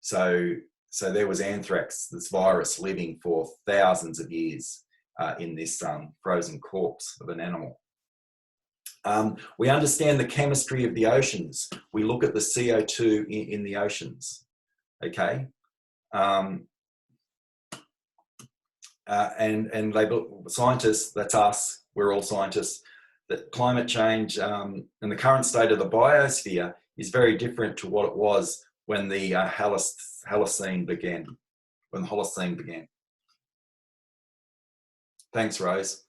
So there was anthrax, this virus, living for thousands of years in this frozen corpse of an animal. We understand the chemistry of the oceans. We look at the CO2 in the oceans, okay? And scientists, that's us, we're all scientists, that climate change and the current state of the biosphere is very different to what it was when the Holocene began. Thanks, Rose,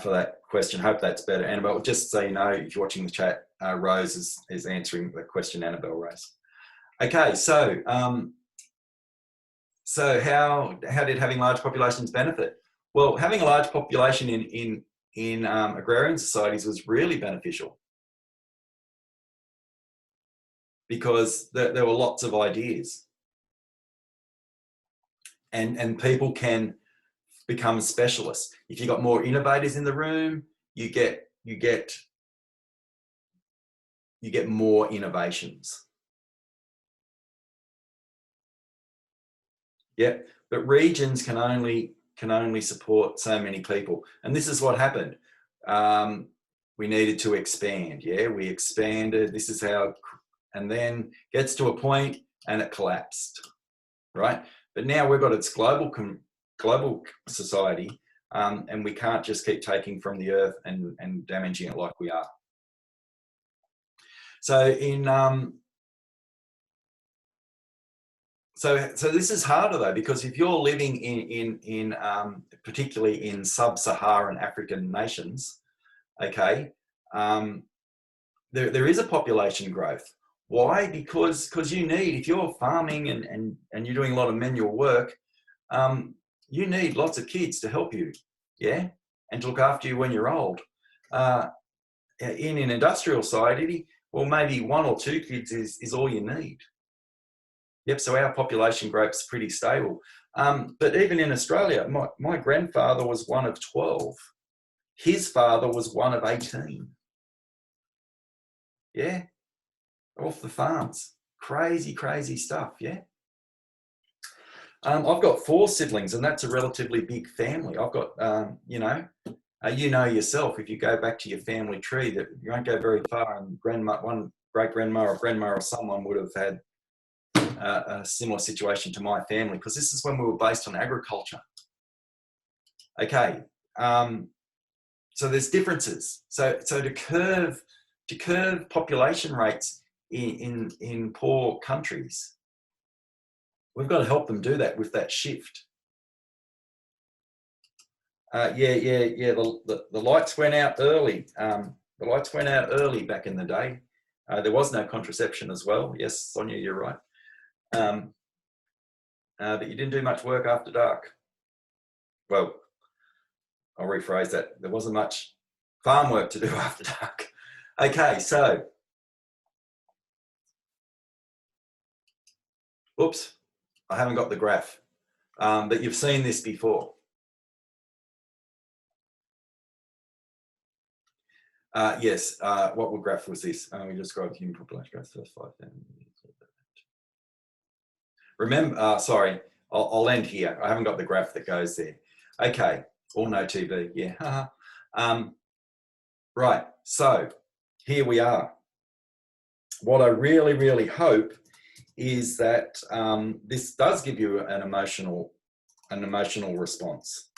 for that question. Hope that's better. Annabelle, just so you know, if you're watching the chat, Rose is answering the question Annabelle raised. Okay, so how did having large populations benefit? Well, having a large population in agrarian societies was really beneficial because there were lots of ideas, and people can become specialists. If you've got more innovators in the room, you get more innovations. Yeah, but regions can only support so many people, and this is what happened. We needed to expand. Yeah, we expanded. This is how, and then gets to a point and it collapsed, right? But now we've got its global society, and we can't just keep taking from the earth and damaging it like we are. So so this is harder though, because if you're living in particularly in sub-Saharan African nations, okay, there is a population growth. Why? Because you need, if you're farming and you're doing a lot of manual work, you need lots of kids to help you, yeah, and to look after you when you're old. In an industrial society, well, maybe 1 or 2 kids is all you need. Yep, so our population growth is pretty stable. But even in Australia, my grandfather was one of 12. His father was one of 18. Yeah. off the farms. Crazy, crazy stuff, yeah? I've got 4 siblings, and that's a relatively big family. I've got, you know yourself, if you go back to your family tree, that you won't go very far, and one great-grandma or grandma or someone would have had a similar situation to my family, because this is when we were based on agriculture. Okay, so there's differences. So to curb population rates in poor countries, we've got to help them do that with that shift. The lights went out early. The lights went out early back in the day. There was no contraception as well. Yes, Sonia, you're right. But you didn't do much work after dark. Well, I'll rephrase that. There wasn't much farm work to do after dark. Okay, so, oops, I haven't got the graph, but you've seen this before. Yes, what graph was this? We described human population growth first 5,000 years. Remember, sorry, I'll end here. I haven't got the graph that goes there. Okay, all no TV, yeah. Right, so here we are. What I really, really hope is that this does give you an emotional response.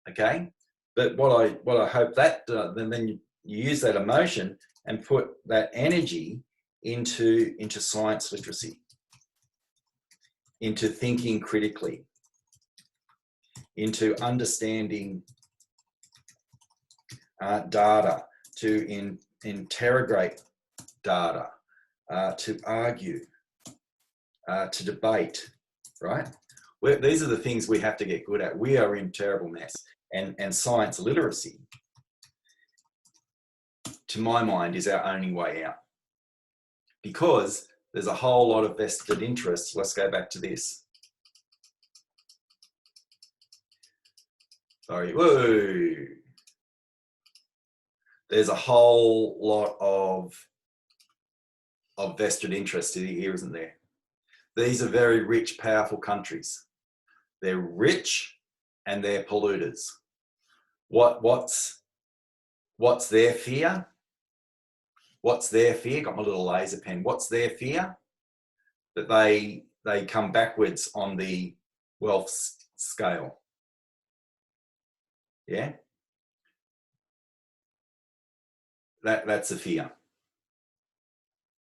Okay, but what I hope that then you use that emotion and put that energy into science literacy, into thinking critically, into understanding data, to interrogate data, to argue, to debate, right? These are the things we have to get good at. We are in terrible mess. And science literacy, to my mind, is our only way out. Because there's a whole lot of vested interests. Let's go back to this. Sorry, whoa. There's a whole lot of vested interest here, isn't there? These are very rich, powerful countries. They're rich and they're polluters. What's their fear? What's their fear? Got my little laser pen. What's their fear? That they come backwards on the wealth scale. Yeah? That's a fear.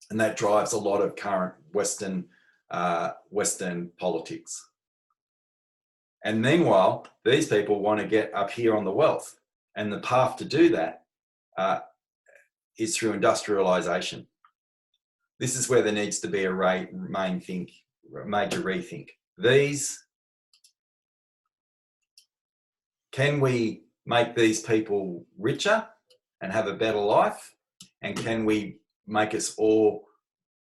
And that drives a lot of current Western politics. And meanwhile, these people want to get up here on the wealth. And the path to do that is through industrialization. This is where there needs to be a major rethink. Can we make these people richer and have a better life? And can we make us all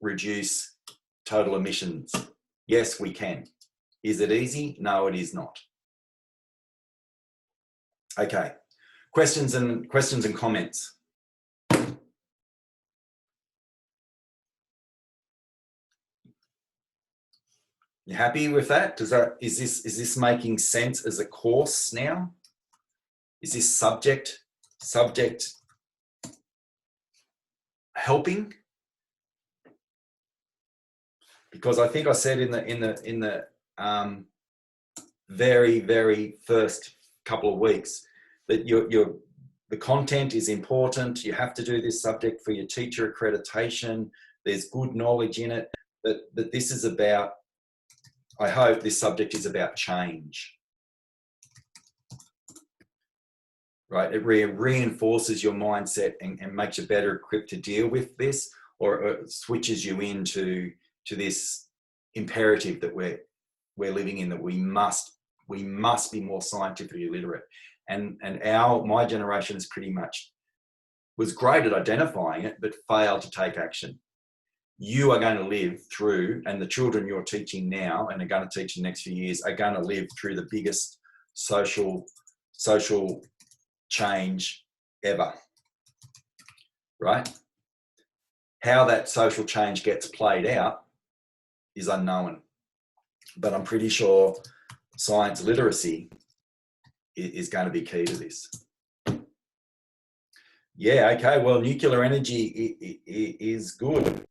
reduce total emissions? Yes, we can. Is it easy? No, it is not. Okay, questions and comments. You happy with that? Is this making sense as a course now? Is this subject helping? Because I think I said in the very, very first couple of weeks that the content is important. You have to do this subject for your teacher accreditation. There's good knowledge in it. That this is about, I hope this subject is about change. Right? It reinforces your mindset and makes you better equipped to deal with this, or switches you into this imperative that we're living in, that we must be more scientifically literate. And my generation is pretty much was great at identifying it, but failed to take action. You are going to live through, and the children you're teaching now and are going to teach in the next few years are going to live through the biggest social change ever, right? How that social change gets played out is unknown, but I'm pretty sure science literacy is going to be key to this. Yeah, okay, well, nuclear energy is good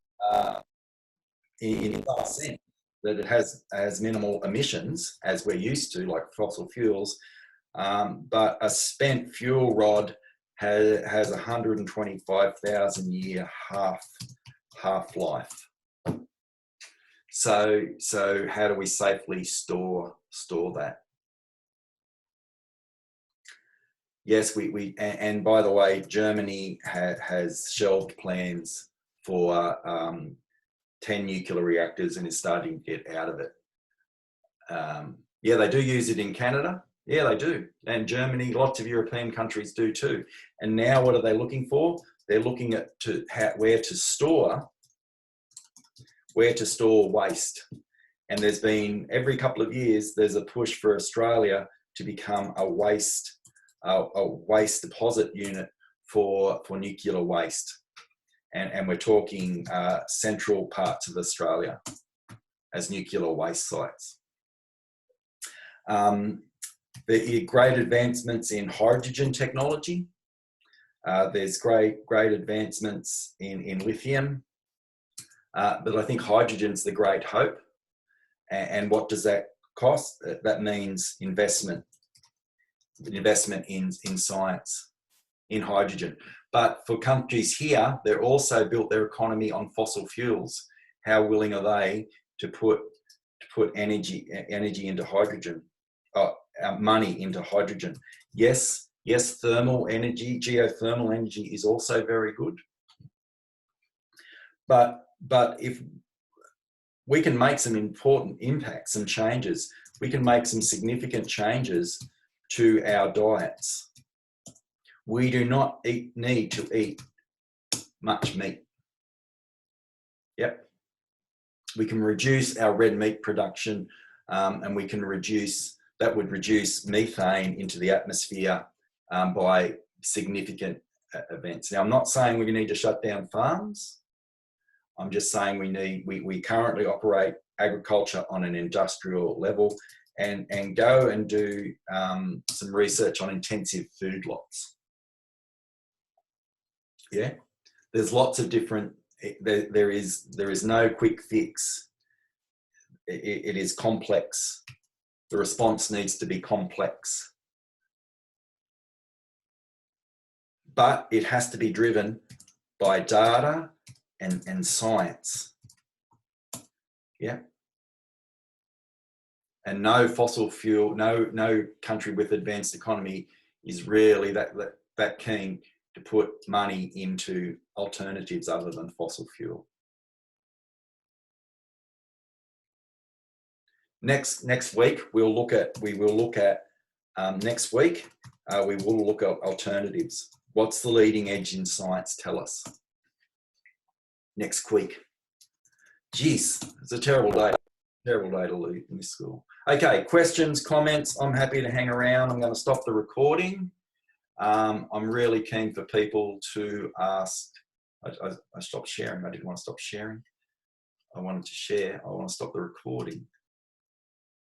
in some sense that it has minimal emissions, as we're used to, like fossil fuels, but a spent fuel rod has 125,000 year half-life. So how do we safely store that? Yes, and by the way, Germany has shelved plans for 10 nuclear reactors and is starting to get out of it. Yeah, they do use it in Canada. Yeah, they do. And Germany, lots of European countries do too. And now what are they looking for? They're looking at where to store waste. And there's been, every couple of years, there's a push for Australia to become a waste deposit unit for nuclear waste. And we're talking central parts of Australia as nuclear waste sites. There are great advancements in hydrogen technology. There's great advancements in lithium. But I think hydrogen's the great hope. And what does that cost? That means investment in science, in hydrogen. But for countries here, they're also built their economy on fossil fuels. How willing are they to put energy into hydrogen, money into hydrogen? Yes, thermal energy, geothermal energy is also very good. But if we can make some important impacts and changes, we can make some significant changes to our diets. We do not need to eat much meat. Yep. We can reduce our red meat production, and we can that would reduce methane into the atmosphere by significant events. Now, I'm not saying we need to shut down farms. I'm just saying we currently operate agriculture on an industrial level, and go and do some research on intensive food lots. Yeah, there's lots of different, there is no quick fix. It is complex. The response needs to be complex. But it has to be driven by data and science. Yeah. And no fossil fuel, no country with advanced economy is really that keen to put money into alternatives other than fossil fuel. Next week we will look at alternatives. What's the leading edge in science tell us? Next week. Geez, it's a terrible day. Terrible day to leave in this school. Okay, questions, comments. I'm happy to hang around. I'm going to stop the recording. I'm really keen for people to ask. I stopped sharing. I didn't want to stop sharing. I wanted to share. I want to stop the recording.